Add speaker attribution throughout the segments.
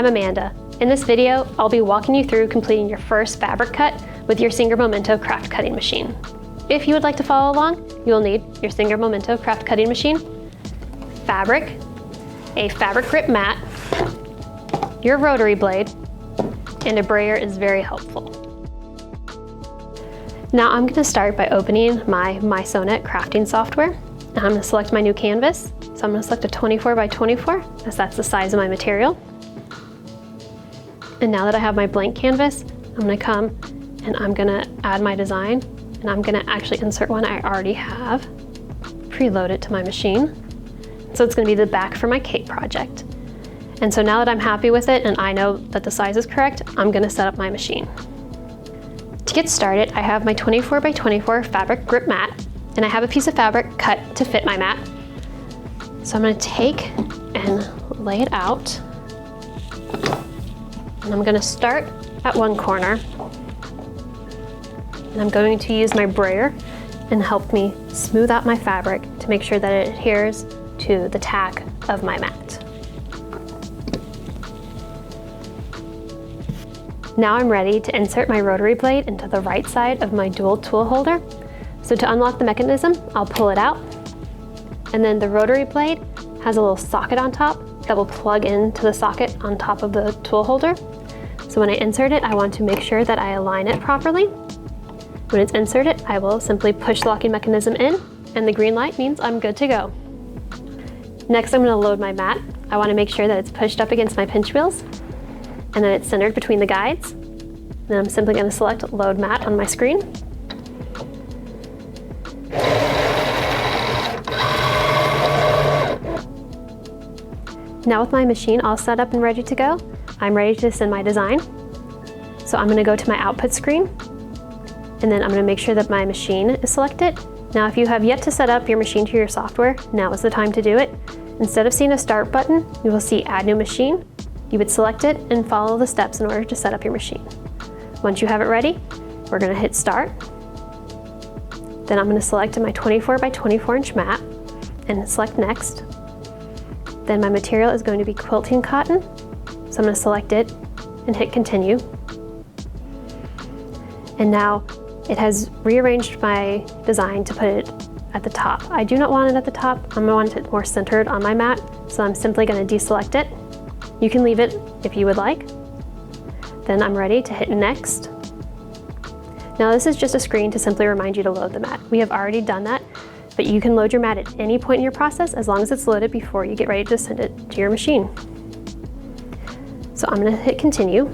Speaker 1: I'm Amanda. In this video, I'll be walking you through completing your first fabric cut with your SINGER Momento Craft Cutting machine. If you would like to follow along, you'll need your SINGER Momento Craft Cutting machine, fabric, a fabric grip mat, your rotary blade, and a brayer is very helpful. Now I'm going to start by opening my MySonnet crafting software. And I'm going to select my new canvas. So I'm going to select a 24 by 24, as that's the size of my material. And now that I have my blank canvas, I'm going to come and I'm going to add my design. And I'm going to actually insert one I already have preloaded to my machine. So it's going to be the back for my cake project. And so now that I'm happy with it and I know that the size is correct, I'm going to set up my machine. To get started, I have my 24 by 24 fabric grip mat, and I have a piece of fabric cut to fit my mat. So I'm going to take and lay it out. And I'm going to start at one corner. And I'm going to use my brayer and help me smooth out my fabric to make sure that it adheres to the tack of my mat. Now I'm ready to insert my rotary blade into the right side of my dual tool holder. So to unlock the mechanism, I'll pull it out. And then the rotary blade has a little socket on top that will plug into the socket on top of the tool holder. So when I insert it, I want to make sure that I align it properly. When it's inserted, I will simply push the locking mechanism in, and the green light means I'm good to go. Next, I'm going to load my mat. I want to make sure that it's pushed up against my pinch wheels, and that it's centered between the guides. Then I'm simply going to select Load Mat on my screen. Now with my machine all set up and ready to go, I'm ready to send my design. So I'm going to go to my output screen, and then I'm going to make sure that my machine is selected. Now if you have yet to set up your machine to your software, now is the time to do it. Instead of seeing a start button, you will see Add New Machine. You would select it and follow the steps in order to set up your machine. Once you have it ready, we're going to hit Start. Then I'm going to select my 24 by 24 inch mat and select Next. Then my material is going to be quilting cotton, so I'm going to select it and hit Continue. And now it has rearranged my design to put it at the top. I do not want it at the top. I'm going to want it more centered on my mat, so I'm simply going to deselect it. You can leave it if you would like. Then I'm ready to hit Next. Now this is just a screen to simply remind you to load the mat. We have already done that, but you can load your mat at any point in your process as long as it's loaded before you get ready to send it to your machine. So I'm going to hit Continue.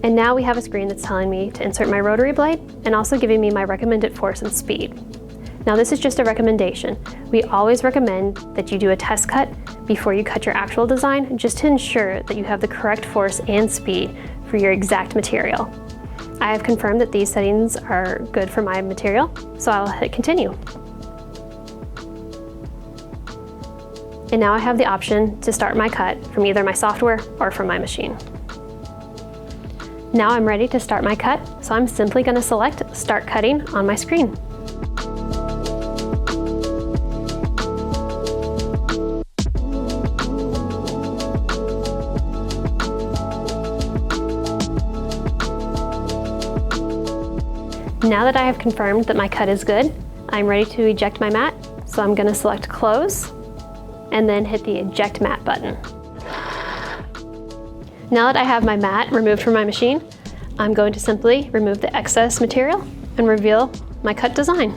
Speaker 1: And now we have a screen that's telling me to insert my rotary blade and also giving me my recommended force and speed. Now this is just a recommendation. We always recommend that you do a test cut before you cut your actual design, just to ensure that you have the correct force and speed for your exact material. I have confirmed that these settings are good for my material, so I'll hit Continue. And now I have the option to start my cut from either my software or from my machine. Now I'm ready to start my cut, so I'm simply going to select Start Cutting on my screen. Now that I have confirmed that my cut is good, I'm ready to eject my mat, so I'm going to select Close and then hit the Eject Mat button. Now that I have my mat removed from my machine, I'm going to simply remove the excess material and reveal my cut design.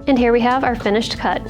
Speaker 1: And here we have our finished cut.